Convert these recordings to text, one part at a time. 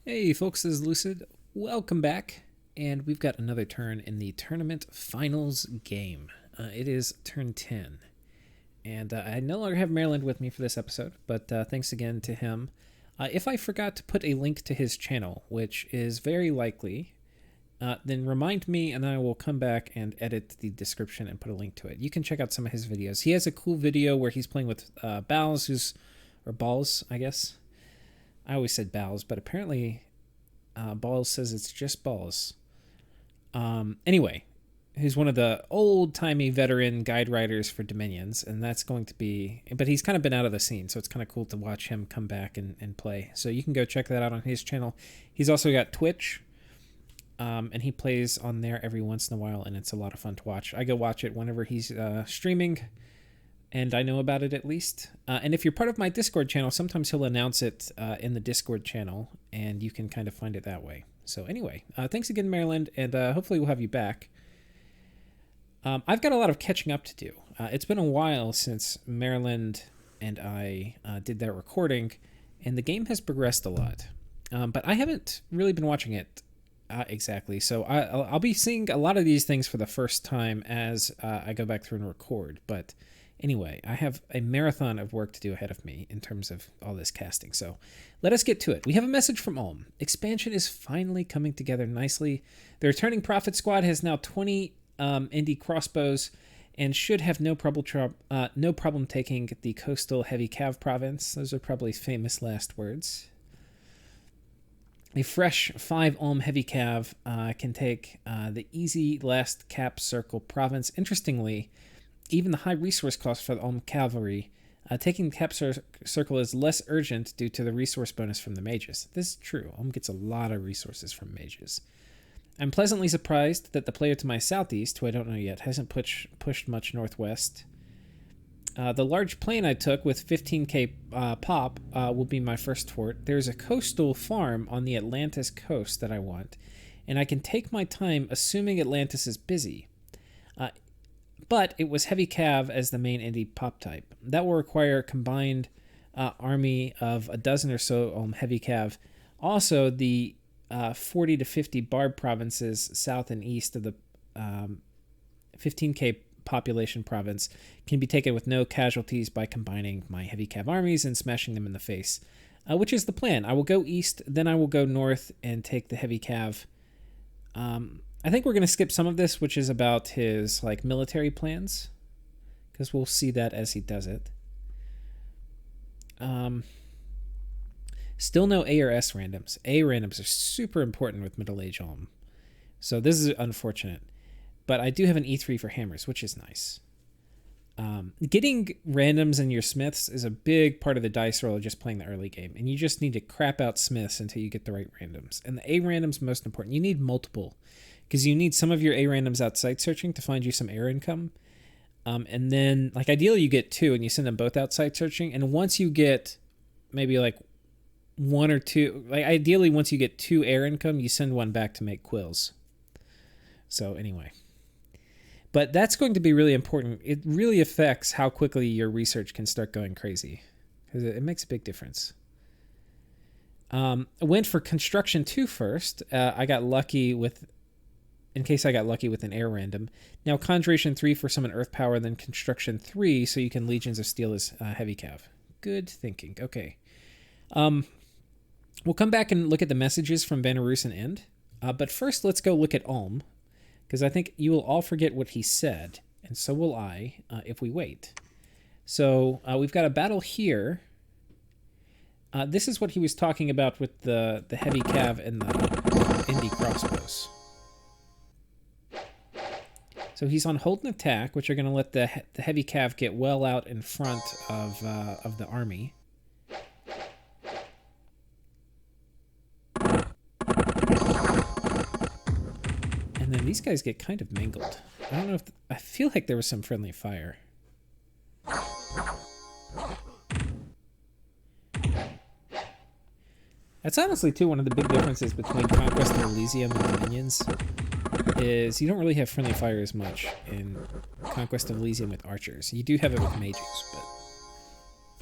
Hey folks, this is Lucid. Welcome back. And we've got another turn in the tournament finals game. It is turn 10. And I no longer have Maryland with me for this episode, but thanks again to him. If I forgot to put a link to his channel, which is very likely, then remind me and I will come back and edit the description and put a link to it. You can check out some of his videos. He has a cool video where he's playing with balls, I guess. I always said balls, but apparently Balls says it's just balls. Anyway, he's one of the old-timey veteran guide writers for Dominions, and that's going to be... But he's kind of been out of the scene, so it's kind of cool to watch him come back and play. So you can go check that out on his channel. He's also got Twitch, and he plays on there every once in a while, and it's a lot of fun to watch. I go watch it whenever he's streaming, and I know about it at least. And if you're part of my Discord channel, sometimes he'll announce it in the Discord channel, and you can kind of find it that way. So anyway, thanks again, Maryland, and hopefully we'll have you back. I've got a lot of catching up to do. It's been a while since Maryland and I did that recording, and the game has progressed a lot. But I haven't really been watching it exactly, so I'll be seeing a lot of these things for the first time as I go back through and record, but... Anyway, I have a marathon of work to do ahead of me in terms of all this casting, so let us get to it. We have a message from Ulm. Expansion is finally coming together nicely. The returning Prophet Squad has now 20 indie crossbows and should have no problem taking the coastal heavy cav province. Those are probably famous last words. A fresh 5 Ulm heavy cav can take the easy last cap circle province. Interestingly, even the high resource cost for the Ulm cavalry, taking the cap circle is less urgent due to the resource bonus from the mages. This is true. Ulm gets a lot of resources from mages. I'm pleasantly surprised that the player to my southeast, who I don't know yet, hasn't pushed much northwest. The large plane I took with 15k pop will be my first fort. There's a coastal farm on the Atlantis coast that I want, and I can take my time assuming Atlantis is busy. But it was heavy cav as the main indie pop type. That will require a combined army of a dozen or so heavy cav. Also, the 40 to 50 barb provinces south and east of the 15k population province can be taken with no casualties by combining my heavy cav armies and smashing them in the face, which is the plan. I will go east, then I will go north and take the heavy cav. I think we're going to skip some of this, which is about his military plans, because we'll see that as he does it. Still no A or S randoms. A randoms are super important with Middle Age Ulm, so this is unfortunate. But I do have an E3 for hammers, which is nice. Getting randoms in your smiths is a big part of the dice roll of just playing the early game, and you just need to crap out smiths until you get the right randoms. And the A random's most important. You need multiple, because you need some of your A randoms out site searching to find you some air income. And then, ideally you get 2 and you send them both out site searching. And once you get maybe 1 or 2, ideally once you get 2 air income, you send 1 back to make quills. So anyway. But that's going to be really important. It really affects how quickly your research can start going crazy, because it makes a big difference. I went for construction 2 first. I got lucky with... In case I got lucky with an air random. Now Conjuration 3 for summon Earth Power, then Construction 3 so you can Legions of Steel as heavy cav. Good thinking. Okay. We'll come back and look at the messages from Vanarus and End. But first, let's go look at Ulm, because I think you will all forget what he said, and so will I if we wait. So we've got a battle here. This is what he was talking about with the heavy cav and the indie crossbows. So he's on hold and attack, which are going to let the heavy cav get well out in front of the army. And then these guys get kind of mangled. I don't know if... I feel like there was some friendly fire. That's honestly, too, one of the big differences between Conquest of Elysium and Dominions. Is you don't really have friendly fire as much in Conquest of Elysium with archers. You do have it with mages,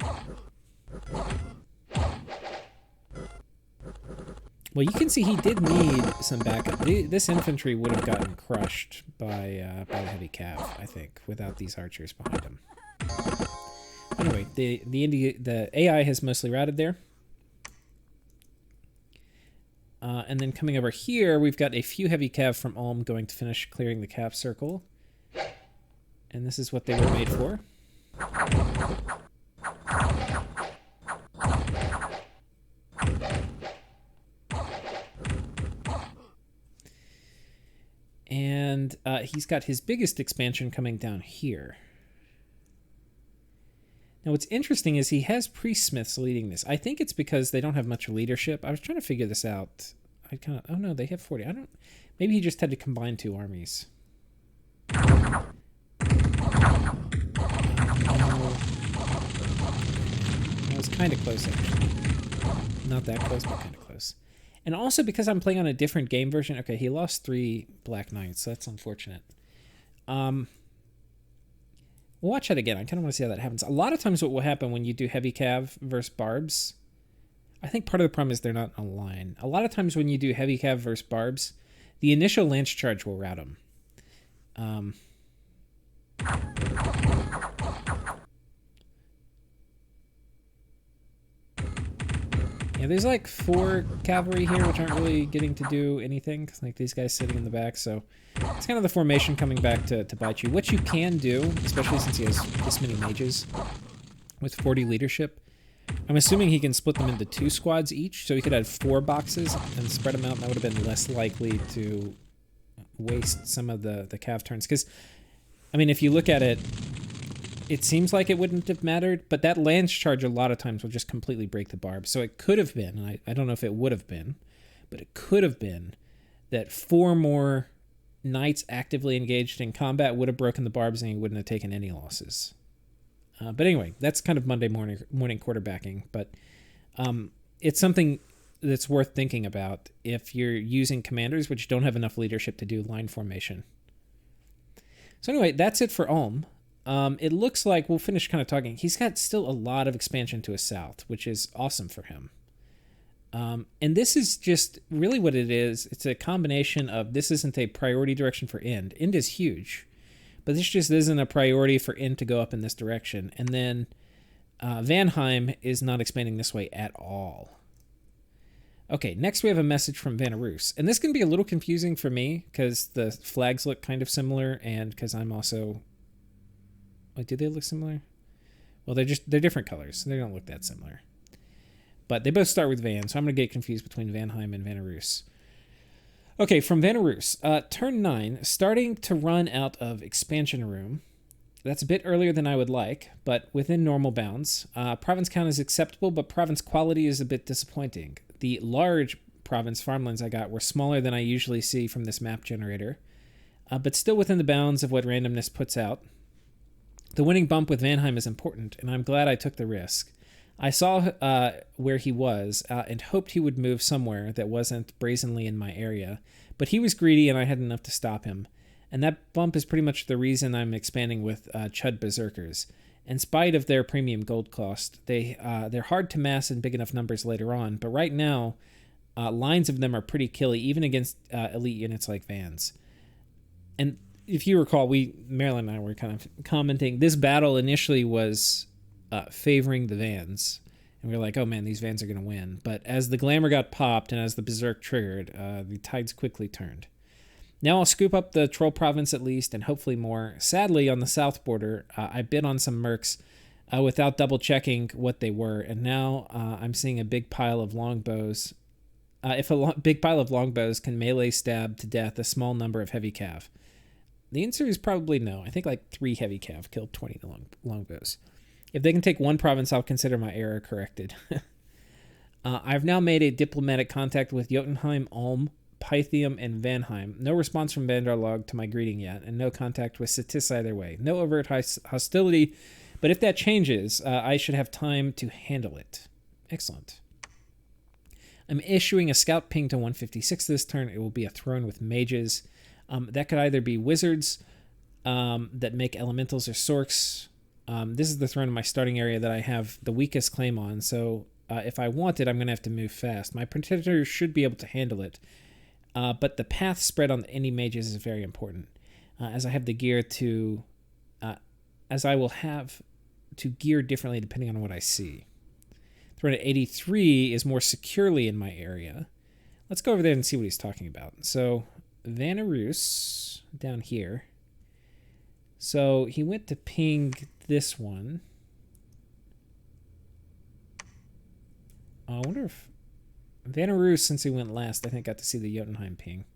but... Well, you can see he did need some backup. This infantry would have gotten crushed by the heavy cav, I think, without these archers behind him. Anyway, the AI has mostly routed there. And then coming over here, we've got a few heavy cav from Ulm going to finish clearing the cav circle. And this is what they were made for. And he's got his biggest expansion coming down here. Now, what's interesting is he has priest-smiths leading this. I think it's because they don't have much leadership. I was trying to figure this out. Oh no, they have 40. Maybe he just had to combine two armies. That was kind of close, actually. Not that close, but kind of close. And also because I'm playing on a different game version. Okay, he lost 3 Black Knights, so that's unfortunate. We'll watch that again. I kind of want to see how that happens. A lot of times what will happen when you do heavy cav versus barbs, I think part of the problem is they're not in a line. A lot of times when you do heavy cav versus barbs, the initial lance charge will rout them. Yeah, there's like 4 cavalry here, which aren't really getting to do anything. Like these guys sitting in the back, so it's kind of the formation coming back to bite you. What you can do, especially since he has this many mages with 40 leadership, I'm assuming he can split them into 2 squads each, so he could have 4 boxes and spread them out, and that would have been less likely to waste some of the cav turns. Because, I mean, if you look at it, it seems like it wouldn't have mattered, but that lance charge a lot of times will just completely break the barb. So it could have been, and I don't know if it would have been, but it could have been that 4 more knights actively engaged in combat would have broken the barbs and he wouldn't have taken any losses. But anyway, that's kind of Monday morning quarterbacking, but it's something that's worth thinking about if you're using commanders which don't have enough leadership to do line formation. So anyway, that's it for Ulm. It looks like we'll finish kind of talking. He's got still a lot of expansion to his south, which is awesome for him. And this is just really what it is. It's a combination of this isn't a priority direction for Ind. Ind is huge, but this just isn't a priority for Ind to go up in this direction. And then Vanheim is not expanding this way at all. Okay, next we have a message from Vanarus. And this can be a little confusing for me because the flags look kind of similar and because I'm also... Wait, do they look similar? Well, they're different colors, so they don't look that similar. But they both start with Van, so I'm going to get confused between Vanheim and Vanarus. Okay, from Vanarus. Turn 9, starting to run out of expansion room. That's a bit earlier than I would like, but within normal bounds. Province count is acceptable, but province quality is a bit disappointing. The large province farmlands I got were smaller than I usually see from this map generator, but still within the bounds of what randomness puts out. The winning bump with Vanheim is important, and I'm glad I took the risk. I saw where he was and hoped he would move somewhere that wasn't brazenly in my area, but he was greedy and I had enough to stop him. And that bump is pretty much the reason I'm expanding with Chud Berserkers. In spite of their premium gold cost, they're hard to mass in big enough numbers later on, but right now, lines of them are pretty killy, even against elite units like Vans. And if you recall, Marilyn and I were kind of commenting, this battle initially was favoring the Vans. And we were like, oh man, these Vans are going to win. But as the glamour got popped and as the Berserk triggered, the tides quickly turned. Now I'll scoop up the Troll Province at least, and hopefully more. Sadly, on the south border, I bid on some mercs without double-checking what they were, and now I'm seeing a big pile of longbows. If a big pile of longbows can melee stab to death a small number of heavy cav. The answer is probably no. I think like 3 heavy cav killed 20 longbows. If they can take one province, I'll consider my error corrected. I've now made a diplomatic contact with Jotunheim, Ulm, Pythium, and Vanheim. No response from Vandarlog to my greeting yet, and no contact with Satis either way. No overt hostility, but if that changes, I should have time to handle it. Excellent. I'm issuing a scout ping to 156 this turn. It will be a throne with mages. That could either be wizards that make elementals or sorks. This is the throne in my starting area that I have the weakest claim on, so if I want it, I'm going to have to move fast. My pretender should be able to handle it, but the path spread on any mages is very important, as I have the gear to, as I will have to gear differently depending on what I see. Throne at 83 is more securely in my area. Let's go over there and see what he's talking about. So, Vanarus down here. So, he went to ping this one. I wonder if Vanarus, since he went last, I think got to see the Jotunheim ping.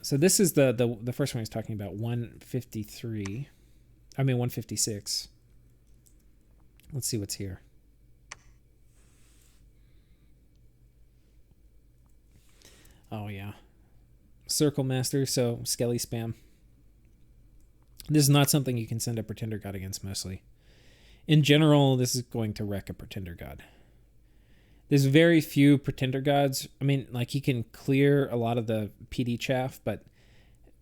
So this is the first one he's talking about, 153. I mean 156. Let's see what's here. Oh yeah. Circle Master, so Skelly spam. This is not something you can send a Pretender God against mostly. In general, this is going to wreck a Pretender God. There's very few Pretender Gods. I mean, like, he can clear a lot of the PD chaff, but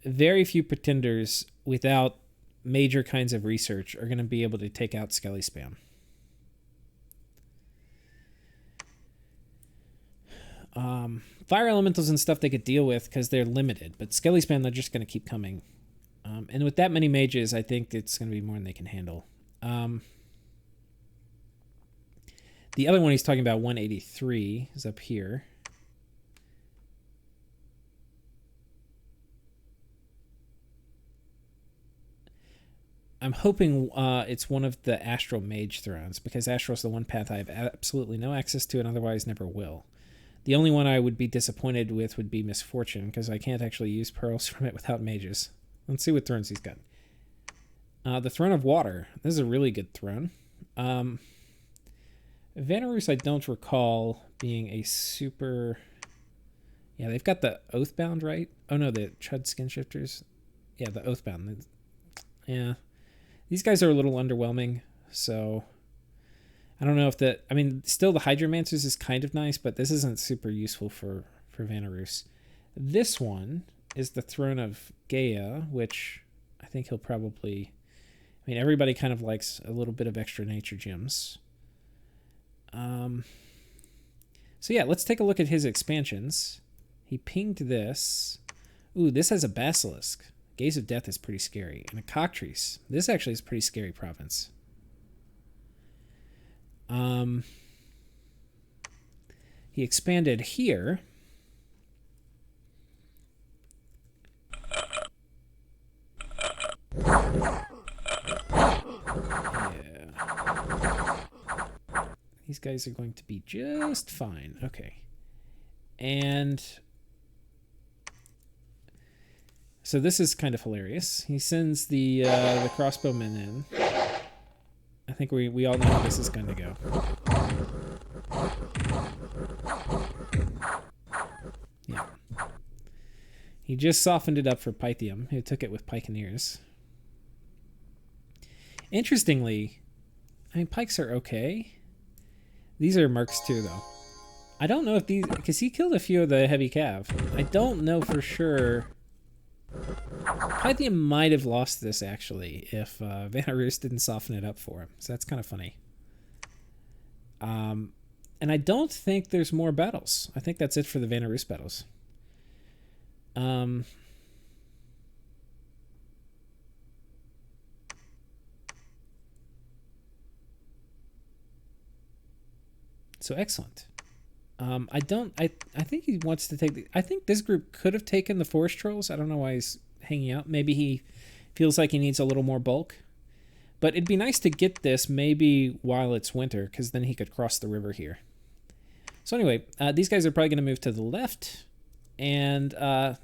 very few Pretenders without major kinds of research are going to be able to take out Skelly spam. Fire elementals and stuff they could deal with because they're limited, but Skelly spam, they're just going to keep coming. And with that many mages, I think it's going to be more than they can handle. The other one he's talking about, 183, is up here. I'm hoping it's one of the Astral Mage Thrones, because Astral's the one path I have absolutely no access to and otherwise never will. The only one I would be disappointed with would be Misfortune, because I can't actually use pearls from it without mages. Let's see what thrones he's got. The Throne of Water. This is a really good throne. Vanarus, I don't recall being a super... Yeah, they've got the Oathbound, right? Oh no, the Chud Skin Shifters. Yeah, the Oathbound. Yeah. These guys are a little underwhelming, so... I don't know if the... I mean, still the Hydromancers is kind of nice, but this isn't super useful for Vanarus. This one is the Throne of Gaia, which I think he'll probably... I mean, everybody kind of likes a little bit of extra nature gems. So yeah, let's take a look at his expansions. He pinged this. Ooh, this has a Basilisk. Gaze of Death is pretty scary. And a Cockatrice. This actually is a pretty scary province. He expanded here. These guys are going to be just fine. Okay. And so this is kind of hilarious. He sends the crossbowmen in. I think we all know how this is going to go. Yeah. He just softened it up for Pythium, who took it with Pikeneers. Interestingly, I mean, Pikes are okay. These are Mercs too, though. I don't know if these... Because he killed a few of the heavy cav. I don't know for sure. Pythium might have lost this, actually, if Vanarus didn't soften it up for him. So that's kind of funny. And I don't think there's more battles. I think that's it for the Vanarus battles. So excellent. I think he wants to take I think this group could have taken the Forest Trolls. I don't know why he's hanging out. Maybe he feels like he needs a little more bulk. But it'd be nice to get this maybe while it's winter, because then he could cross the river here. So anyway, these guys are probably going to move to the left. And I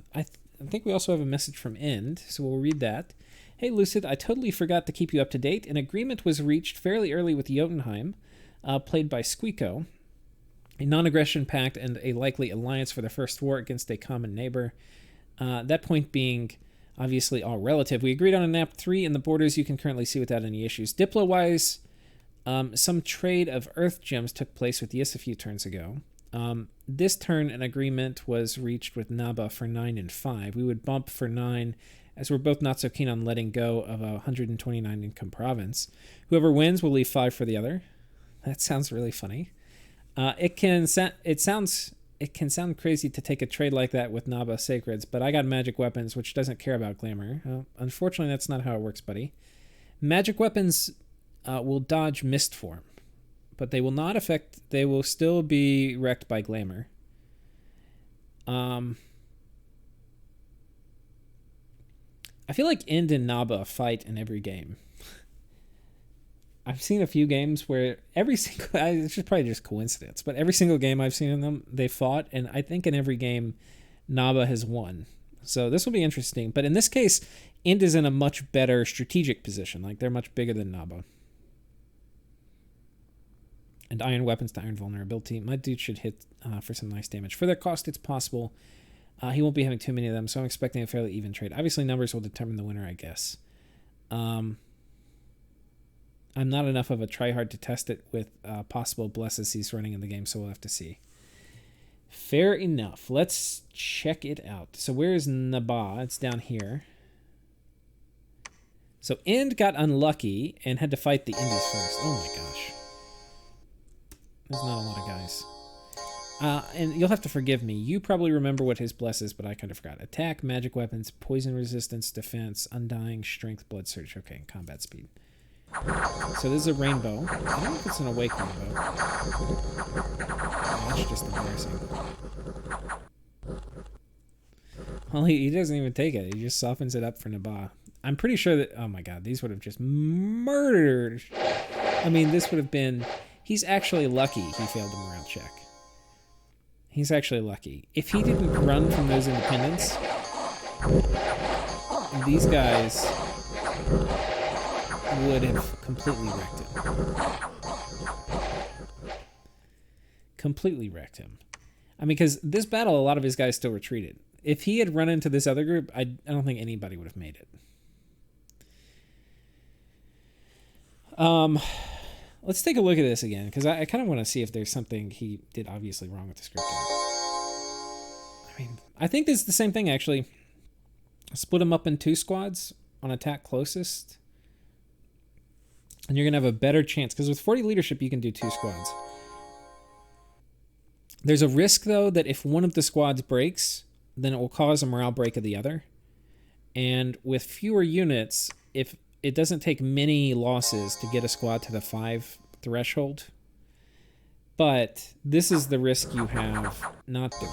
think we also have a message from End, so we'll read that. Hey, Lucid, I totally forgot to keep you up to date. An agreement was reached fairly early with Jotunheim, played by Squeako. A non-aggression pact and a likely alliance for the first war against a common neighbor. That point being obviously all relative. We agreed on a NAP 3 in the borders you can currently see without any issues. Diplo-wise, some trade of Earth gems took place with Yis a few turns ago. This turn, an agreement was reached with Naba for 9 and 5. We would bump for 9, as we're both not so keen on letting go of a 129 income province. Whoever wins will leave 5 for the other. That sounds really funny. It can sound crazy to take a trade like that with Naba Sacreds, but I got magic weapons, which doesn't care about glamour. Unfortunately, that's not how it works, buddy. Magic weapons will dodge mist form, but they will not affect. They will still be wrecked by glamour. I feel like Ind and Naba fight in every game. I've seen a few games where every single, it's just probably just coincidence, but every single game I've seen in them, they fought, and I think in every game, Naba has won. So this will be interesting. But in this case, Ind is in a much better strategic position. Like, they're much bigger than Naba. And iron weapons to iron vulnerability. My dude should hit for some nice damage. For their cost, it's possible. He won't be having too many of them, so I'm expecting a fairly even trade. Obviously, numbers will determine the winner, I guess. I'm not enough of a tryhard to test it with possible blesses he's running in the game, so we'll have to see. Fair enough. Let's check it out. So where is Naba? It's down here. So Ind got unlucky and had to fight the Indies first. Oh my gosh. There's not a lot of guys. And you'll have to forgive me. You probably remember what his bless is, but I kind of forgot. Attack, magic weapons, poison resistance, defense, undying, strength, blood surge. Okay, and combat speed. So this is a rainbow. I don't know if it's an awake rainbow. Oh, that's just embarrassing. Well, he doesn't even take it. He just softens it up for Naba. I'm pretty sure that... Oh my god, these would have just murdered. I mean, this would have been... He's actually lucky he failed the morale check. He's actually lucky. If he didn't run from those independents, these guys would have completely wrecked him. Completely wrecked him. I mean, because this battle, a lot of his guys still retreated. If he had run into this other group, I don't think anybody would have made it. Let's take a look at this again, because I kind of want to see if there's something he did obviously wrong with the scripting. I mean, I think this is the same thing, actually. Split them up in 2 squads on attack closest. And you're going to have a better chance, because with 40 leadership, you can do 2 squads. There's a risk, though, that if one of the squads breaks, then it will cause a morale break of the other. And with fewer units, if it doesn't take many losses to get a squad to the 5 threshold. But this is the risk you have not doing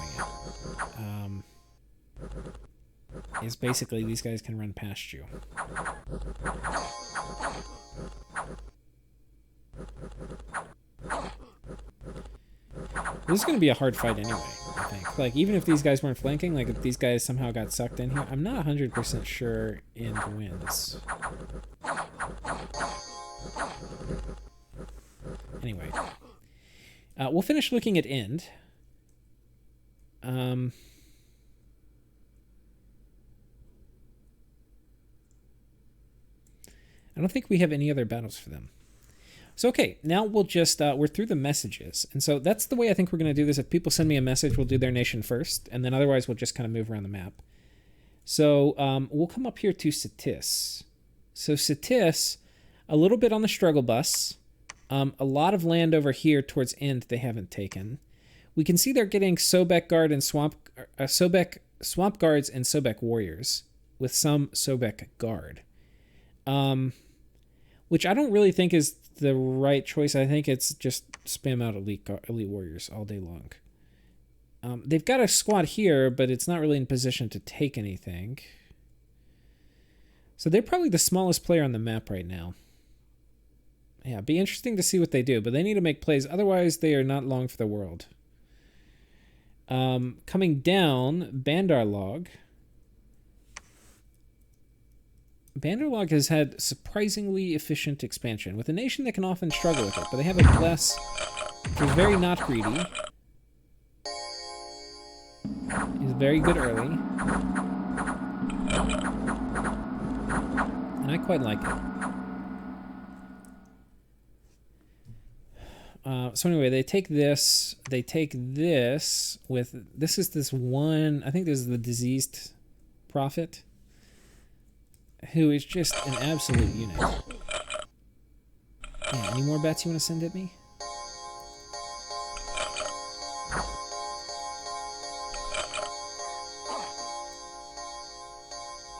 it. Is basically these guys can run past you. This is going to be a hard fight anyway, I think. Like, even if these guys weren't flanking, like, if these guys somehow got sucked in here, I'm not 100% sure Ind wins. Anyway. We'll finish looking at Ind. I don't think we have any other battles for them. So, okay, now we'll just, we're through the messages. And so that's the way I think we're going to do this. If people send me a message, we'll do their nation first. And then otherwise, we'll just kind of move around the map. So we'll come up here to Satis. So Satis, a little bit on the struggle bus. A lot of land over here towards Ind they haven't taken. We can see they're getting Sobek Guard and Swamp Guards and Sobek Warriors with some Sobek Guard. Which I don't really think is the right choice. I think it's just spam out elite warriors all day long. They've got a squad here, but it's not really in position to take anything. So they're probably the smallest player on the map right now. Yeah, it'd be interesting to see what they do, but they need to make plays. Otherwise, they are not long for the world. Coming down, Bandarlog. Bandarlog has had surprisingly efficient expansion, with a nation that can often struggle with it, but they have a bless which is very not greedy. He's very good early. And I quite like it. So anyway, they take this with, this is this one, I think this is the diseased prophet, who is just an absolute unit. Yeah, any more bets you want to send at me?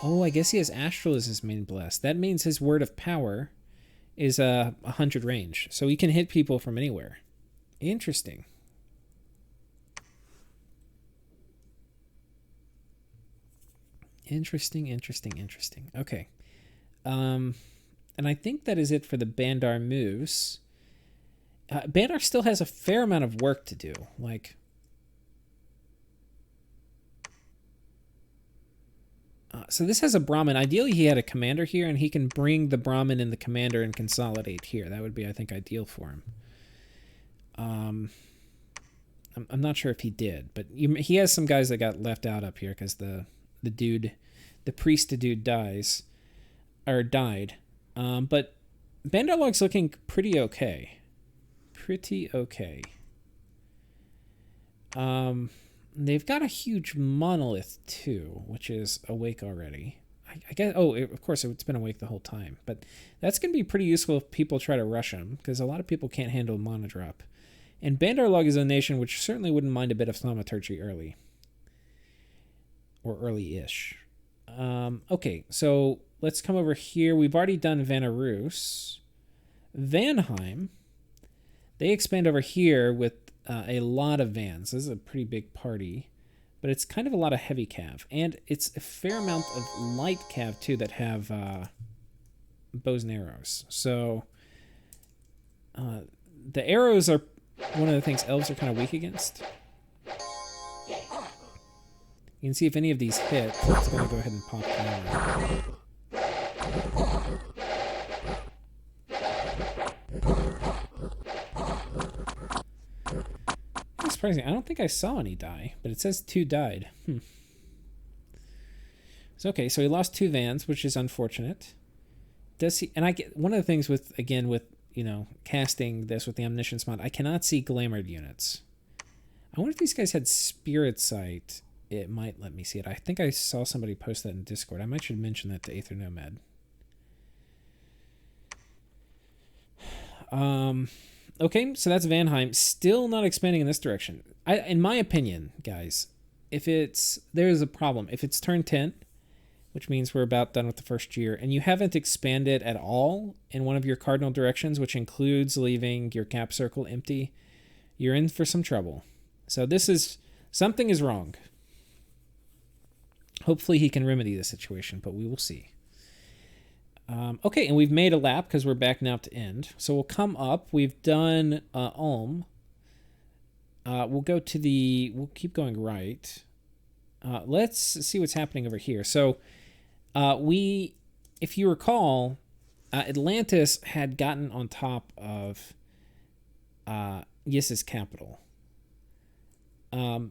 Oh, I guess he has Astral as his main bless. That means his Word of Power is a 100 range. So he can hit people from anywhere. Interesting. Interesting. Okay. And I think that is it for the Bandar moves. Bandar still has a fair amount of work to do. Like, so this has a Brahmin. Ideally, he had a commander here, and he can bring the Brahmin and the commander and consolidate here. That would be, I think, ideal for him. I'm not sure if he did, but he has some guys that got left out up here because the priest dude died. But Bandarlog's looking pretty okay. They've got a huge monolith too, which is awake already. I guess. Oh, of course, it's been awake the whole time. But that's going to be pretty useful if people try to rush him, because a lot of people can't handle mana drop. And Bandarlog is a nation which certainly wouldn't mind a bit of thaumaturgy early, or early-ish. Okay, so let's come over here. We've already done Vanarus. Vanheim. They expand over here with a lot of Vans. This is a pretty big party, but it's kind of a lot of heavy cav, and it's a fair amount of light cav too that have bows and arrows. So the arrows are one of the things elves are kind of weak against. You can see if any of these hit, it's going to go ahead and pop down. Surprising. I don't think I saw any die, but it says 2 died. So okay, so he lost 2 Vans, which is unfortunate. Does he? And I get one of the things with casting this with the Omniscience mod, I cannot see glamored units. I wonder if these guys had Spirit Sight. It might let me see it. I think I saw somebody post that in Discord. I might should mention that to Aether Nomad. Okay, so that's Vanheim. Still not expanding in this direction. In my opinion, guys, there's a problem. If it's turn 10, which means we're about done with the first year, and you haven't expanded at all in one of your cardinal directions, which includes leaving your cap circle empty, you're in for some trouble. So something is wrong. Hopefully he can remedy the situation, but we will see. Okay, and we've made a lap because we're back now to end. So we'll come up. We've done Ulm. We'll keep going right. Let's see what's happening over here. So if you recall, Atlantis had gotten on top of Yis's capital. But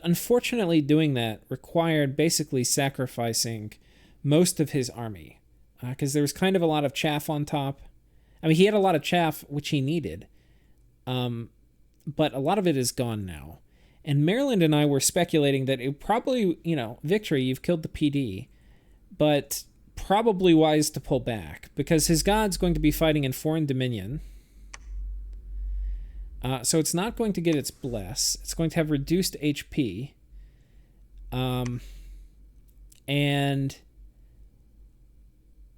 unfortunately doing that required basically sacrificing most of his army, because there was kind of a lot of chaff on top. I mean, he had a lot of chaff, which he needed, but a lot of it is gone now. And Maryland and I were speculating that it probably, victory, you've killed the PD, but probably wise to pull back, because his god's going to be fighting in foreign dominion. So it's not going to get its bless. It's going to have reduced HP. And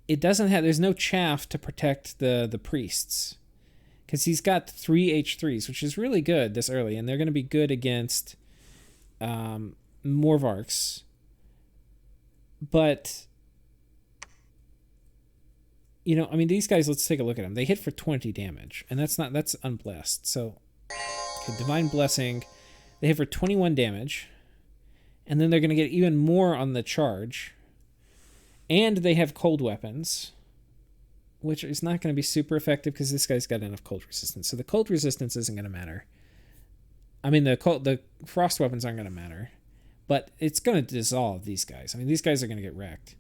it doesn't have, there's no chaff to protect the priests, because he's got 3 H3s, which is really good this early, and they're going to be good against Morvarks. But these guys, let's take a look at them. They hit for 20 damage, and that's unblessed. So okay, Divine Blessing, they hit for 21 damage, and then they're going to get even more on the charge. And they have cold weapons, which is not going to be super effective because this guy's got enough cold resistance. So the cold resistance isn't going to matter. I mean, the frost weapons aren't going to matter, but it's going to dissolve these guys. I mean, these guys are going to get wrecked,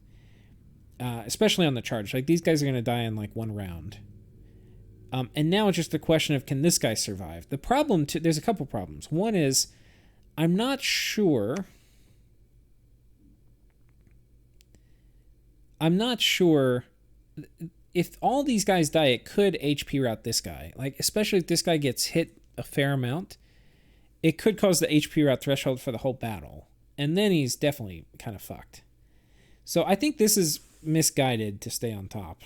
especially on the charge. Like, these guys are going to die in like 1 round. And now it's just a question of, can this guy survive? The problem, there's a couple problems. One is, I'm not sure if all these guys die, it could HP route this guy. Like, especially if this guy gets hit a fair amount, it could cause the HP route threshold for the whole battle. And then he's definitely kind of fucked. So I think this is misguided to stay on top.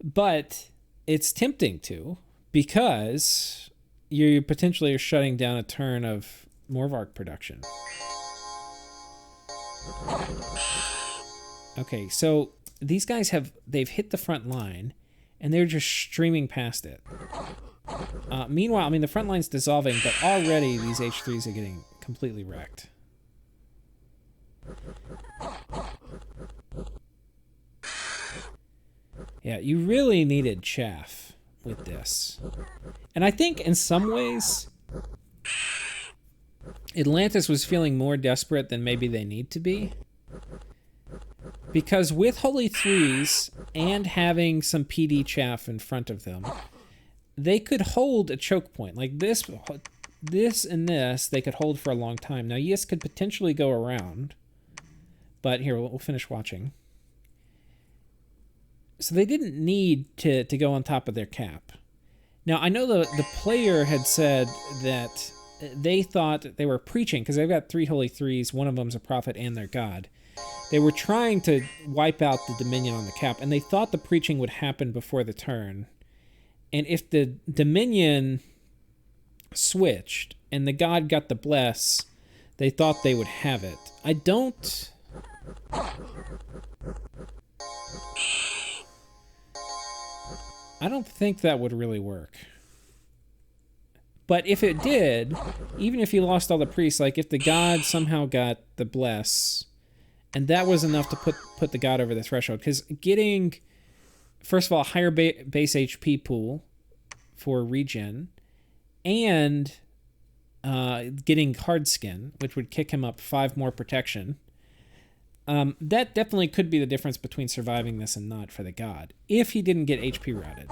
But it's tempting to, because you potentially are shutting down a turn of Morvark production. Okay, so these guys they've hit the front line, and they're just streaming past it. Meanwhile, I mean, the front line's dissolving, but already these H3s are getting completely wrecked. Yeah, you really needed chaff with this. And I think in some ways, Atlantis was feeling more desperate than maybe they need to be. Because with Holy Threes and having some PD chaff in front of them, they could hold a choke point. Like this and this, they could hold for a long time. Now, Yiss could potentially go around. But here, we'll finish watching. So they didn't need to go on top of their cap. Now, I know the player had said that they thought they were preaching, because they've got 3 Holy Threes, one of them's a prophet and their god. They were trying to wipe out the Dominion on the cap, and they thought the preaching would happen before the turn. And if the Dominion switched and the god got the bless, they thought they would have it. I don't think that would really work. But if it did, even if you lost all the priests, like if the god somehow got the bless, and that was enough to put the god over the threshold, because getting, first of all, a higher base HP pool for regen, and getting hard skin, which would kick him up 5 more protection, that definitely could be the difference between surviving this and not for the god, if he didn't get HP routed.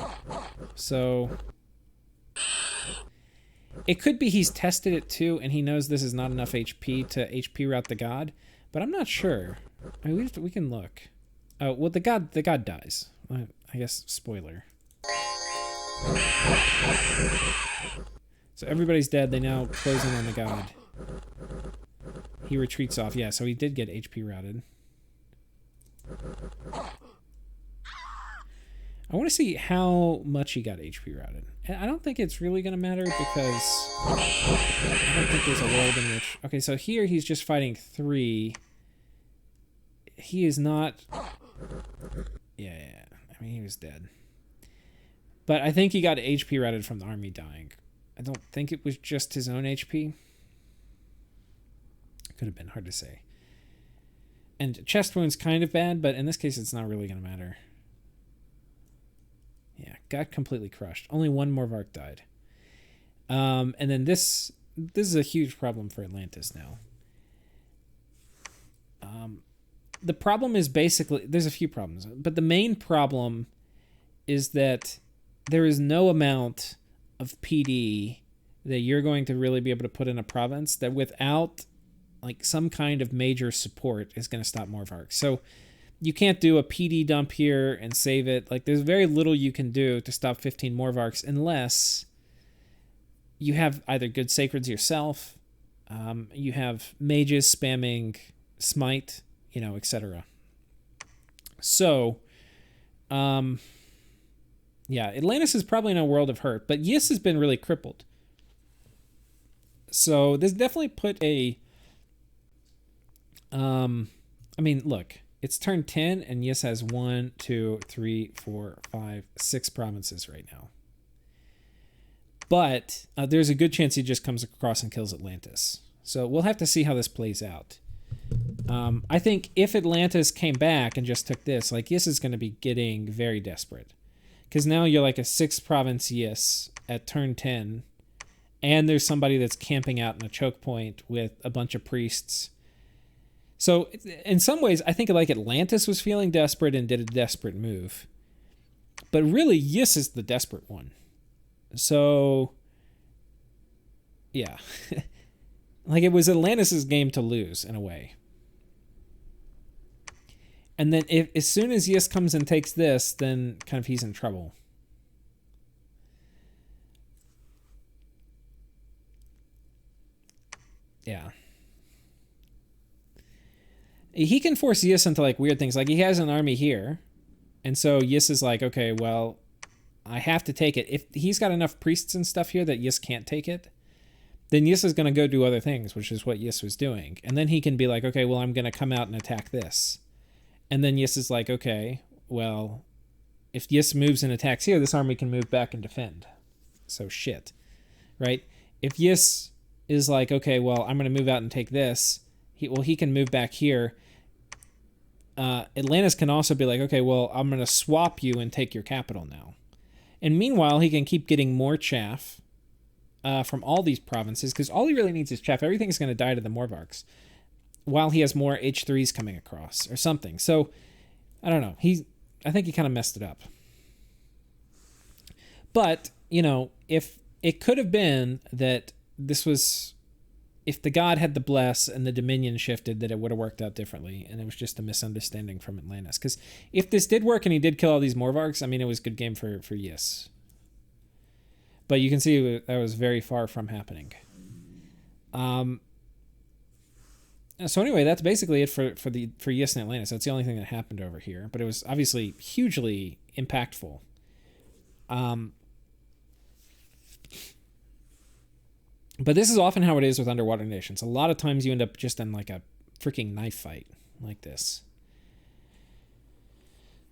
So it could be he's tested it too, and he knows this is not enough HP to HP route the god, but I'm not sure. I mean, we can look. Oh, well, the god dies. I guess spoiler. So everybody's dead. They now close in on the god. He retreats off. Yeah, so he did get HP routed. I want to see how much he got HP routed. And I don't think it's really going to matter, because I don't think there's a world in which... Okay, so here he's just fighting 3. He is not... Yeah. I mean, he was dead. But I think he got HP routed from the army dying. I don't think it was just his own HP. Could have been, hard to say. And chest wound's kind of bad, but in this case it's not really going to matter. Yeah, got completely crushed. Only 1 Morvark died. And then this is a huge problem for Atlantis now. The problem is basically... There's a few problems, but the main problem is that there is no amount of PD that you're going to really be able to put in a province that without like some kind of major support is going to stop Morvarks. So you can't do a PD dump here and save it. Like there's very little you can do to stop 15 Morvarks unless you have either good sacreds yourself, you have mages spamming smite, etc. So, yeah, Atlantis is probably in a world of hurt, but Yiss has been really crippled. So this definitely put a... I mean, look, it's turn 10, and Yiss has 1, 2, 3, 4, 5, 6 provinces right now. But there's a good chance he just comes across and kills Atlantis. So we'll have to see how this plays out. I think if Atlantis came back and just took this, like, Yiss is going to be getting very desperate. Because now you're like a 6-province Yiss at turn 10, and there's somebody that's camping out in a choke point with a bunch of priests. So in some ways, I think like Atlantis was feeling desperate and did a desperate move. But really, Yiss is the desperate one. So, yeah. Like, it was Atlantis' game to lose, in a way. And then as soon as Yiss comes and takes this, then kind of he's in trouble. Yeah. He can force Yis into like weird things. Like he has an army here, and so Yis is like, okay, well, I have to take it. If he's got enough priests and stuff here that Yis can't take it, then Yis is going to go do other things, which is what Yis was doing. And then he can be like, okay, well, I'm going to come out and attack this. And then Yis is like, okay, well, if Yis moves and attacks here, this army can move back and defend. So shit, right? If Yis is like, okay, well, I'm going to move out and take this, he can move back here. Atlantis can also be like, okay, well, I'm going to swap you and take your capital now. And meanwhile, he can keep getting more chaff from all these provinces, because all he really needs is chaff. Everything's going to die to the Morvarks, while he has more H3s coming across, or something. So, I don't know. I think he kind of messed it up. But, if it could have been that this was... If the god had the bless and the dominion shifted, that it would have worked out differently, and it was just a misunderstanding from Atlantis. Because if this did work and he did kill all these Morvarks, I mean, it was a good game for Yis. But you can see that was very far from happening. So anyway, that's basically it for Yis and Atlantis. That's the only thing that happened over here. But it was obviously hugely impactful. But this is often how it is with underwater nations. A lot of times you end up just in like a freaking knife fight like this.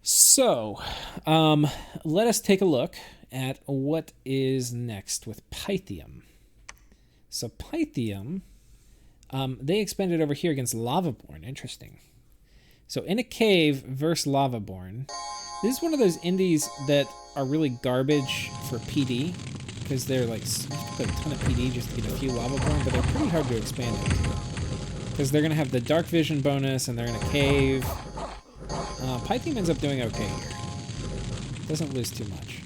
So, let us take a look at what is next with Pythium. So Pythium, they expanded over here against Lavaborn. Interesting. So in a cave versus Lavaborn. This is one of those indies that are really garbage for PD. Because they're like, you have to put a ton of PD just to get a few Lavaborn, but they're pretty hard to expand into. Because they're going to have the dark vision bonus, and they're in a cave. Pythium ends up doing okay here. Doesn't lose too much.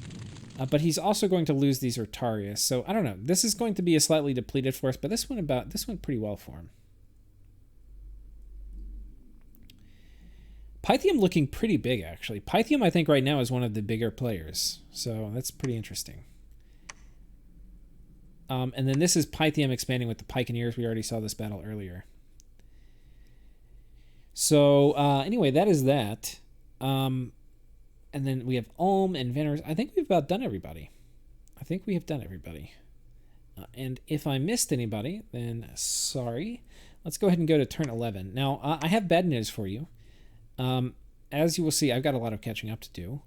But he's also going to lose these Rotarius, so I don't know. This is going to be a slightly depleted force, but this went pretty well for him. Pythium looking pretty big, actually. Pythium, I think, right now is one of the bigger players, so that's pretty interesting. And then this is Pythium expanding with the Pikeneers. We already saw this battle earlier. So, anyway, that is that. And then we have Ulm and Veneris. I think we've about done everybody. And if I missed anybody, then sorry. Let's go ahead and go to turn 11. Now, I have bad news for you. As you will see, I've got a lot of catching up to do.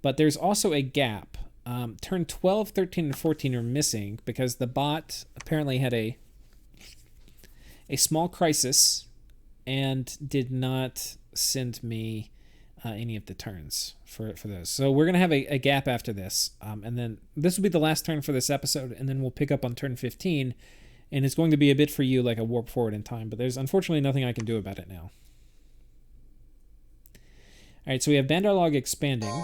But there's also a gap. Turn 12, 13, and 14 are missing because the bot apparently had a small crisis and did not send me any of the turns for those. So we're going to have a gap after this. And then this will be the last turn for this episode, and then we'll pick up on turn 15. And it's going to be a bit for you like a warp forward in time, but there's unfortunately nothing I can do about it now. All right, so we have Bandar Log expanding.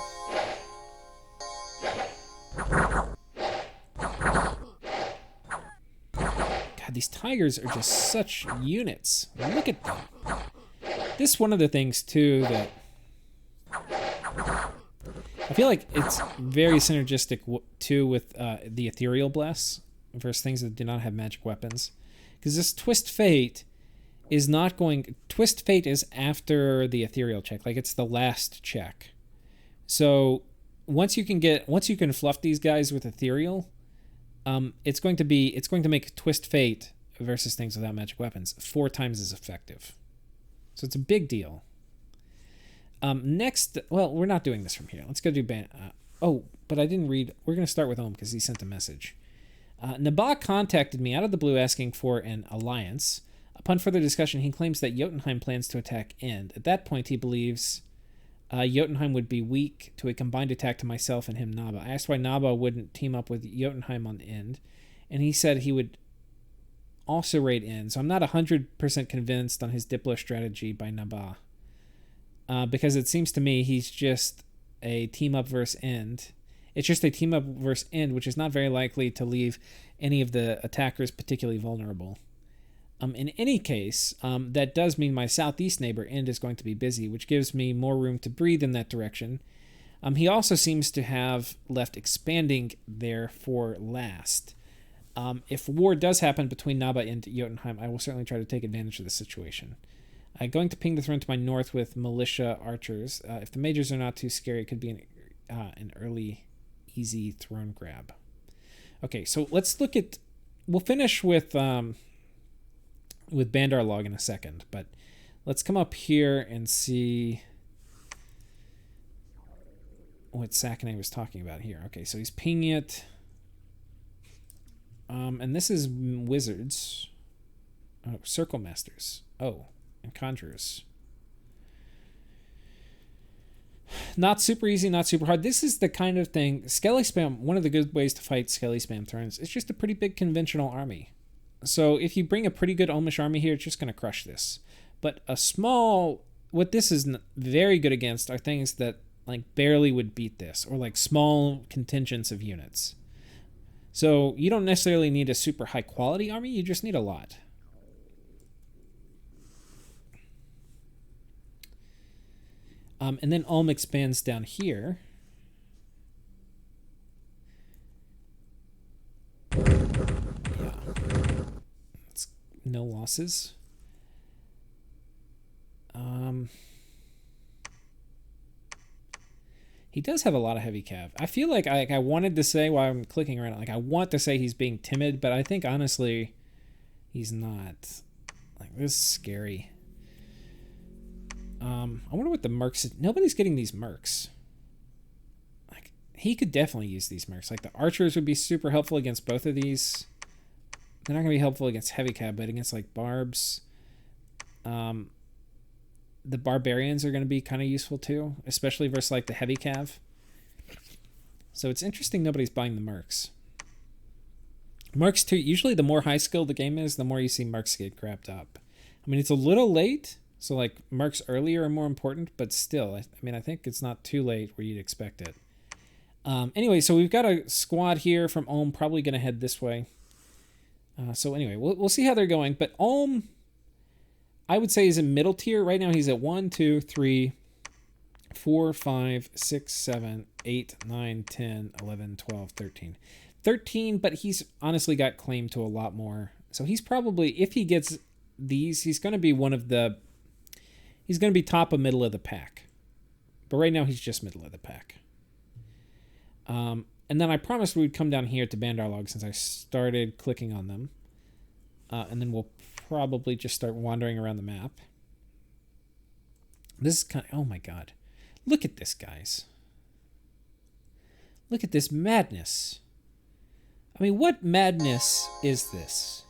God, these tigers are just such units. Look at them. This is one of the things, too, that I feel like it's very synergistic, too, with the Ethereal Bless versus things that do not have magic weapons. Because this Twist Fate is not going... Twist Fate is after the Ethereal check. Like, it's the last check. So... Once you can fluff these guys with Ethereal, it's going to make Twist Fate versus things without magic weapons 4 times as effective. So it's a big deal. Next, well, we're not doing this from here. Let's go do but I didn't read. We're going to start with Ohm because he sent a message. Nabah contacted me out of the blue asking for an alliance. Upon further discussion, he claims that Jotunheim plans to attack End. At that point, he believes Jotunheim would be weak to a combined attack to myself and him, Nabah. I asked why Nabah wouldn't team up with Jotunheim on End, and he said he would also raid End. So I'm not 100% convinced on his Diplo strategy by Nabah, because it seems to me he's just a team-up versus End. It's just a team-up versus End, which is not very likely to leave any of the attackers particularly vulnerable. In any case, that does mean my southeast neighbor, End, is going to be busy, which gives me more room to breathe in that direction. He also seems to have left expanding there for last. If war does happen between Naba and Jotunheim, I will certainly try to take advantage of the situation. Going to ping the throne to my north with militia archers. If the majors are not too scary, it could be an early, easy throne grab. Okay, so let's look at... We'll finish with Bandar Log in a second, but let's come up here and see what Sakane was talking about here. Okay, so he's pinging it. And this is wizards. Oh, circle masters. Oh, and conjurers. Not super easy, not super hard. This is the kind of thing... Skelly Spam, one of the good ways to fight Skelly Spam thrones, it's just a pretty big conventional army. So if you bring a pretty good Omish army here, it's just going to crush this. But a small... What this is very good against are things that like barely would beat this, or like small contingents of units. So you don't necessarily need a super high quality army, you just need a lot. And then Ulm expands down here. Yeah. It's no losses. He does have a lot of heavy cav. I feel like I wanted to say while I'm clicking around, like I want to say he's being timid, but I think honestly he's not. Like, this is scary. I wonder what the mercs... Nobody's getting these mercs. Like, he could definitely use these mercs. Like, the archers would be super helpful against both of these. They're not going to be helpful against heavy cav, but against, like, barbs. The barbarians are going to be kind of useful, too. Especially versus, like, the heavy cav. So it's interesting nobody's buying the mercs. Mercs, too. Usually the more high-skilled the game is, the more you see mercs get crapped up. I mean, it's a little late... So, like, mercs earlier are more important, but still, I mean, I think it's not too late where you'd expect it. Anyway, so we've got a squad here from Ulm, probably going to head this way. So anyway, we'll see how they're going. But Ulm, I would say, is in middle tier. Right now he's at 1, 2, 3, 4, 5, 6, 7, 8, 9, 10, 11, 12, 13. 13, but he's honestly got claim to a lot more. So he's probably, if he gets these, he's going to be one of the... He's going to be top of middle of the pack. But right now he's just middle of the pack. And then I promised we would come down here to Bandar Log since I started clicking on them. And then we'll probably just start wandering around the map. This is kind of... Oh my god. Look at this, guys. Look at this madness. I mean, what madness is this?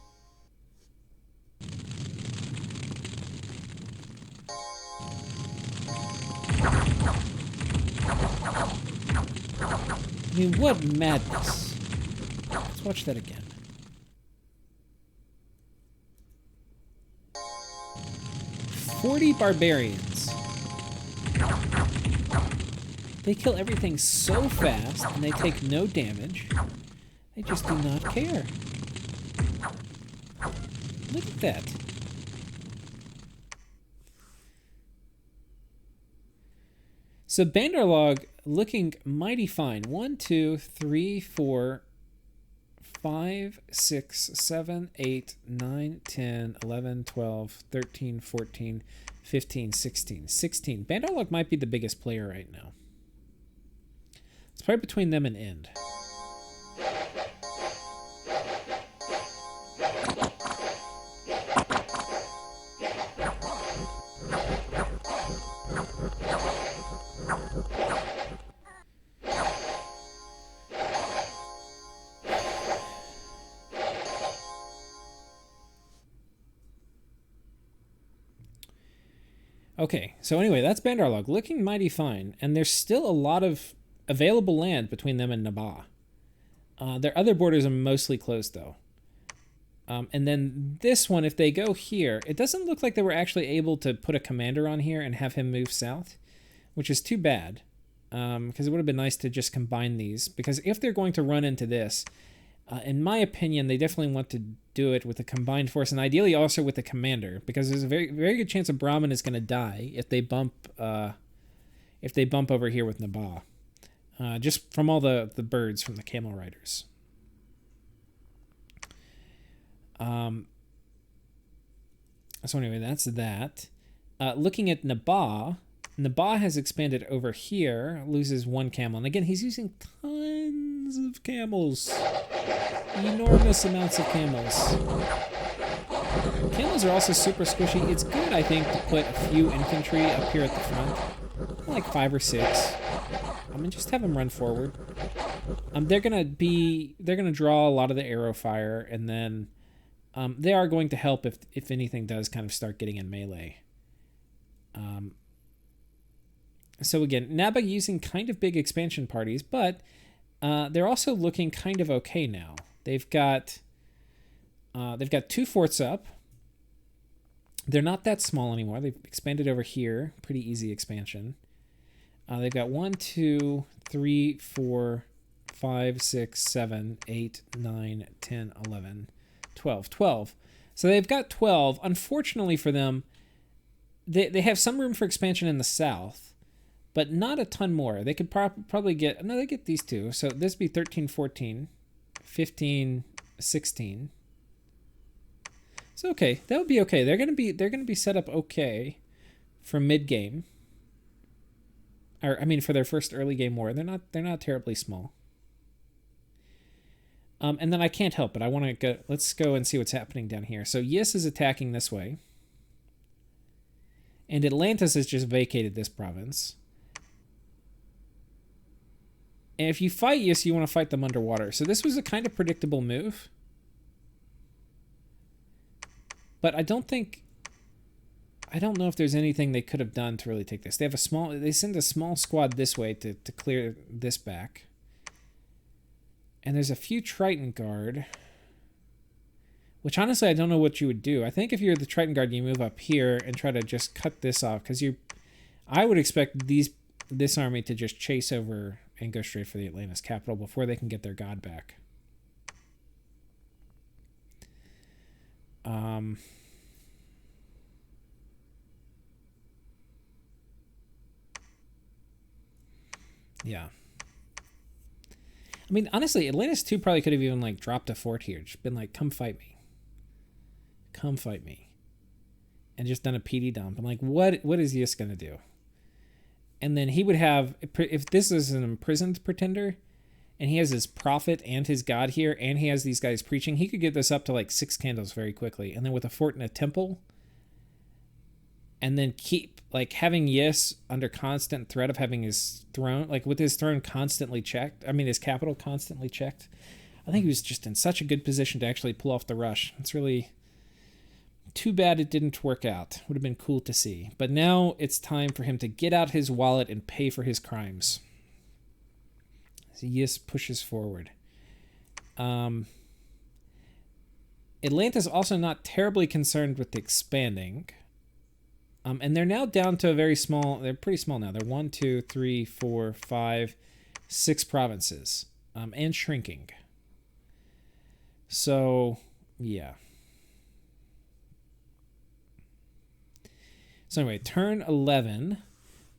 I mean, what madness. Let's watch that again. "40 barbarians. They kill everything so fast, and they take no damage. They just do not care. Look at that. So Bandar Log looking mighty fine. 1, 2, 3, 4, 5, 6, 7, 8, 9, 10, 11, 12, 13, 14, 15, 16. 16. Bandar Log might be the biggest player right now. It's probably between them and End. Okay, so anyway, that's Bandar Log, looking mighty fine, and there's still a lot of available land between them and Nabha. Their other borders are mostly closed, though. And then this one, if they go here, it doesn't look like they were actually able to put a commander on here and have him move south, which is too bad, because it would have been nice to just combine these, because if they're going to run into this, in my opinion, they definitely want to do it with a combined force, and ideally also with a commander, because there's a very, very good chance a Brahmin is going to die if they bump over here with Nabha, just from all the birds from the camel riders. So anyway, that's that. Looking at Nabaa, Nabaa has expanded over here, loses 1 camel. And again, he's using tons of camels. Enormous amounts of camels. Camels are also super squishy. It's good, I think, to put a few infantry up here at the front. Like 5 or 6. And just have them run forward. They're gonna draw a lot of the arrow fire, and then they are going to help if anything does kind of start getting in melee. So again, Naba using kind of big expansion parties, but they're also looking kind of okay now. They've got 2 forts up. They're not that small anymore. They've expanded over here. Pretty easy expansion. They've got 1, 2, 3, 4, 5, 6, 7, 8, 9, 10, 11, 12. 12. So they've got 12. Unfortunately for them, they have some room for expansion in the south, but not a ton more. They could probably get... No, they get these 2. So this would be 13, 14, 15, 16. So okay, that would be okay. They're gonna be set up okay for mid game. Or I mean, for their first early game war. They're not terribly small. And then I can't help it. I want to go. Let's go and see what's happening down here. So Yis is attacking this way, and Atlantis has just vacated this province. And if you fight Yis, you want to fight them underwater. So this was a kind of predictable move. But I don't know if there's anything they could have done to really take this. They send a small squad this way to clear this back. And there's a few Triton Guard, which honestly I don't know what you would do. I think if you're the Triton Guard, you move up here and try to just cut this off, because I would expect this army to just chase over and go straight for the Atlantis capital before they can get their god back. Yeah. I mean, honestly, Atlantis 2 probably could have even, like, dropped a fort here. Just been like, come fight me. Come fight me. And just done a PD dump. I'm like, what is Yis going to do? And then he would have, if this is an imprisoned pretender, and he has his prophet and his god here, and he has these guys preaching, he could get this up to, like, 6 candles very quickly. And then with a fort and a temple, and then keep, like, having Yis under constant threat of having his throne, like, with his throne constantly checked, I mean, his capital constantly checked, I think he was just in such a good position to actually pull off the rush. It's really too bad it didn't work out. Would have been cool to see. But now it's time for him to get out his wallet and pay for his crimes. So Yis pushes forward. Atlanta's also not terribly concerned with expanding. And they're now down to a very small... They're pretty small now. They're 1, 2, 3, 4, 5, 6 provinces. And shrinking. So, yeah. So anyway, turn 11.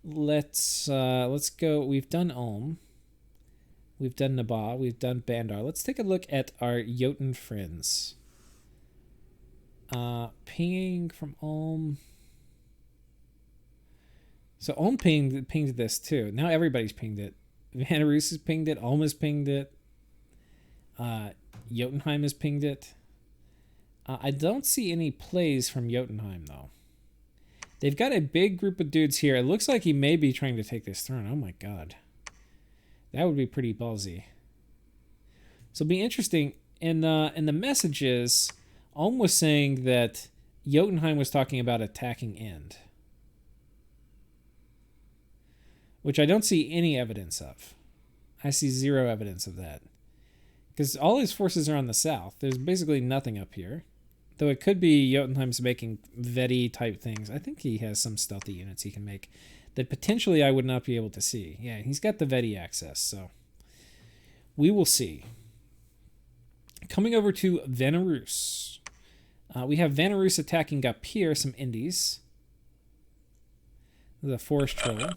Let's go. We've done Ulm. We've done Nabaa. We've done Bandar. Let's take a look at our Jotun friends. Pinging from Ulm... So Ulm pinged this too. Now everybody's pinged it. Vanarus has pinged it. Ulm has pinged it. Jotunheim has pinged it. I don't see any plays from Jotunheim though. They've got a big group of dudes here. It looks like he may be trying to take this throne. Oh my god. That would be pretty ballsy. So it'll be interesting. In the messages, Ulm was saying that Jotunheim was talking about attacking End, which I don't see any evidence of. I see zero evidence of that. Because all his forces are on the south. There's basically nothing up here. Though it could be Jotunheim's making Veti type things. I think he has some stealthy units he can make that potentially I would not be able to see. Yeah, he's got the Veti access, so we will see. Coming over to Vanarus. We have Vanarus attacking up here, some Indies. The Forest Troll. Yeah,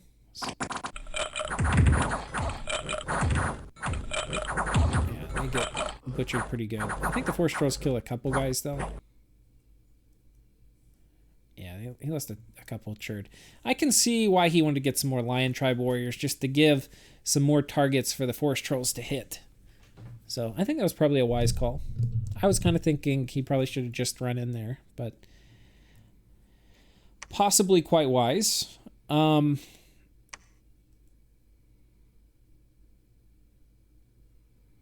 They get butchered pretty good. I think the Force Trolls kill a couple guys, though. Yeah, he lost a couple churred. I can see why he wanted to get some more Lion Tribe warriors, just to give some more targets for the Force Trolls to hit. So I think that was probably a wise call. I was kind of thinking he probably should have just run in there, but possibly quite wise.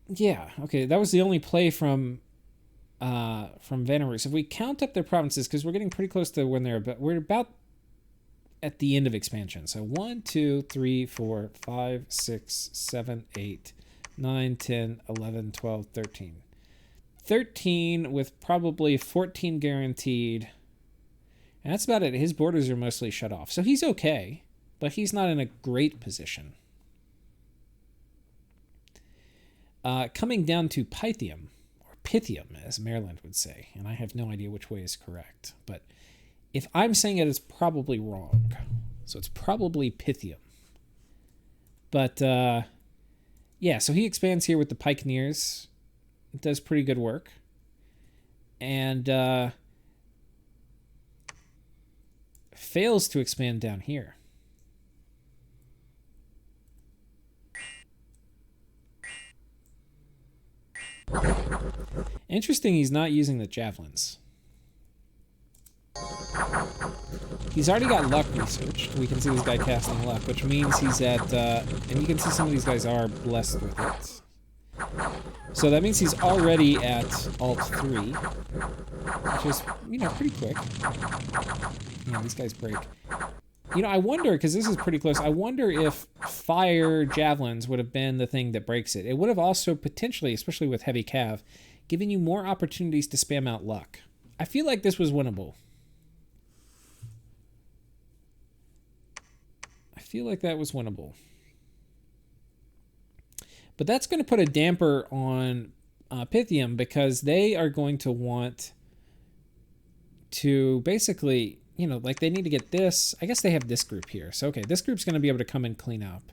Yeah, okay, that was the only play from Vanarus. If we count up their provinces, because we're getting pretty close to when we're about at the end of expansion. So 1, 2, 3, 4, 5, 6, 7, 8, 9, 10, 11, 12, 13. 13 with probably 14 guaranteed. And that's about it. His borders are mostly shut off. So he's okay, but he's not in a great position. Coming down to Pythium, or Pythium, as Maryland would say, and I have no idea which way is correct, but if I'm saying it, it's probably wrong. So it's probably Pythium. But, yeah, so he expands here with the Pikeneers. It does pretty good work. And fails to expand down here. Interesting, he's not using the javelins. He's already got luck researched. We can see this guy casting luck, which means he's at, and you can see some of these guys are blessed with it. So that means he's already at Alt 3, which is, you know, pretty quick. Yeah, these guys break. You know, I wonder, because this is pretty close, I wonder if fire javelins would have been the thing that breaks it. It would have also potentially, especially with heavy cav, given you more opportunities to spam out luck. I feel like this was winnable. I feel like that was winnable. But that's going to put a damper on Pythium, because they are going to want to basically, you know, like they need to get this. I guess they have this group here. So, okay, this group's going to be able to come and clean up.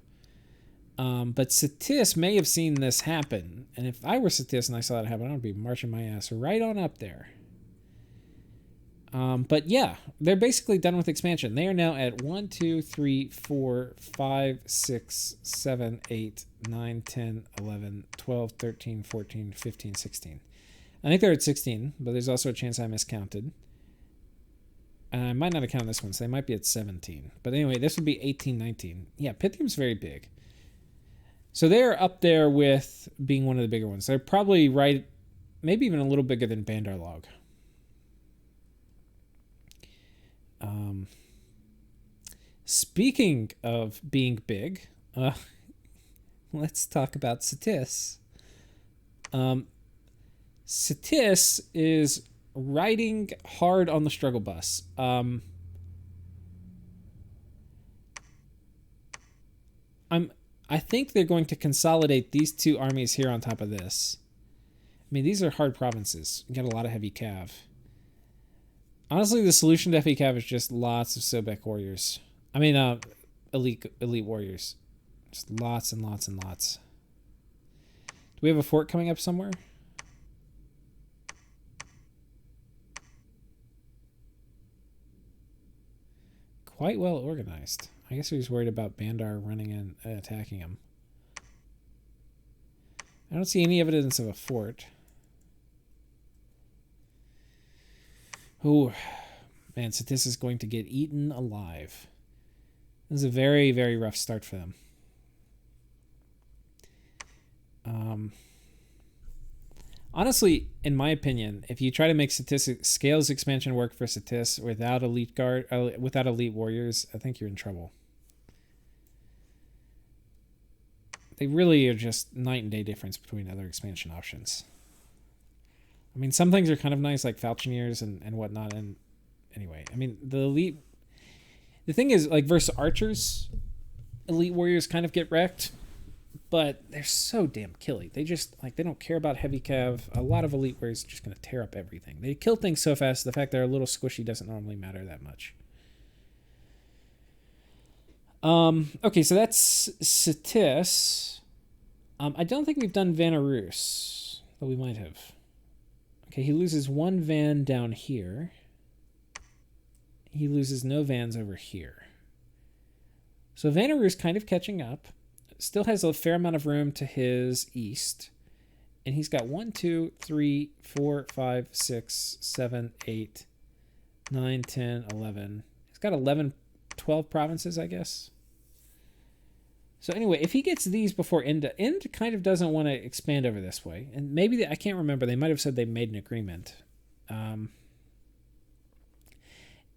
But Satis may have seen this happen. And if I were Satis and I saw that happen, I would be marching my ass right on up there. But yeah, they're basically done with expansion. They are now at 1, 2, 3, 4, 5, 6, 7, 8, 9, 10, 11, 12, 13, 14, 15, 16. I think they're at 16, but there's also a chance I miscounted. And I might not have counted this one, so they might be at 17. But anyway, this would be 18, 19. Yeah, Pythium's very big. So they're up there with being one of the bigger ones. They're probably right, maybe even a little bigger than Bandarlog. Speaking of being big, let's talk about Satis. Satis is riding hard on the struggle bus. I think they're going to consolidate these two armies here on top of this. I mean, these are hard provinces. You got a lot of heavy cav. Honestly, the solution to heavy cav is just lots of Sobek warriors. I mean, elite warriors. Just lots and lots and lots. Do we have a fort coming up somewhere? Quite well organized. I guess he was worried about Bandar running in and attacking him. I don't see any evidence of a fort. Oh, man, Satis is going to get eaten alive. This is a very, very rough start for them. Honestly, in my opinion, if you try to make Scales expansion work for Satis without elite guard, without elite warriors, I think you're in trouble. They really are just night and day difference between other expansion options. I mean, some things are kind of nice, like Falchineers and whatnot. And anyway, I mean, the elite... The thing is, like, versus archers, elite warriors kind of get wrecked. But they're so damn killy. They just, like, they don't care about heavy cav. A lot of elite warriors are just going to tear up everything. They kill things so fast, the fact they're a little squishy doesn't normally matter that much. Okay, so that's Satis. I don't think we've done Vanarus, though we might have. Okay, he loses one van down here. He loses no vans over here. So Vanarus kind of catching up. Still has a fair amount of room to his east. And he's got 1, 2, 3, 4, 5, 6, 7, 8, 9, 10, 11. He's got 11, 12 provinces, I guess. So anyway, if he gets these before Ind kind of doesn't want to expand over this way. And maybe, I can't remember, they might have said they made an agreement.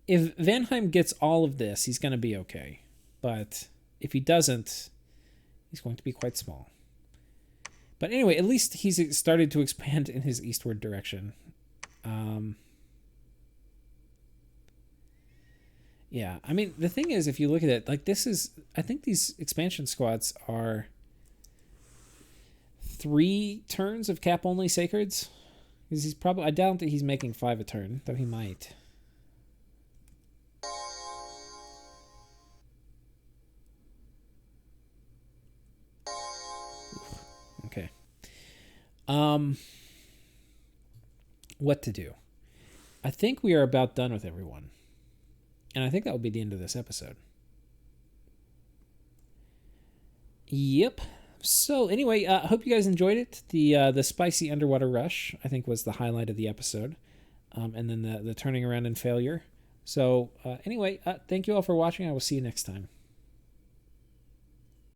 If Vanheim gets all of this, he's going to be okay. But if he doesn't, he's going to be quite small. But anyway, at least he's started to expand in his eastward direction. Yeah, I mean, the thing is, if you look at it, like this is, I think these expansion squads are 3 turns of cap-only Sacreds. Because he's probably, I doubt that he's making 5 a turn, though he might. Okay. What to do? I think we are about done with everyone. And I think that will be the end of this episode. Yep. So anyway, I hope you guys enjoyed it. The spicy underwater rush, I think, was the highlight of the episode. And then the turning around and failure. So anyway, thank you all for watching. I will see you next time.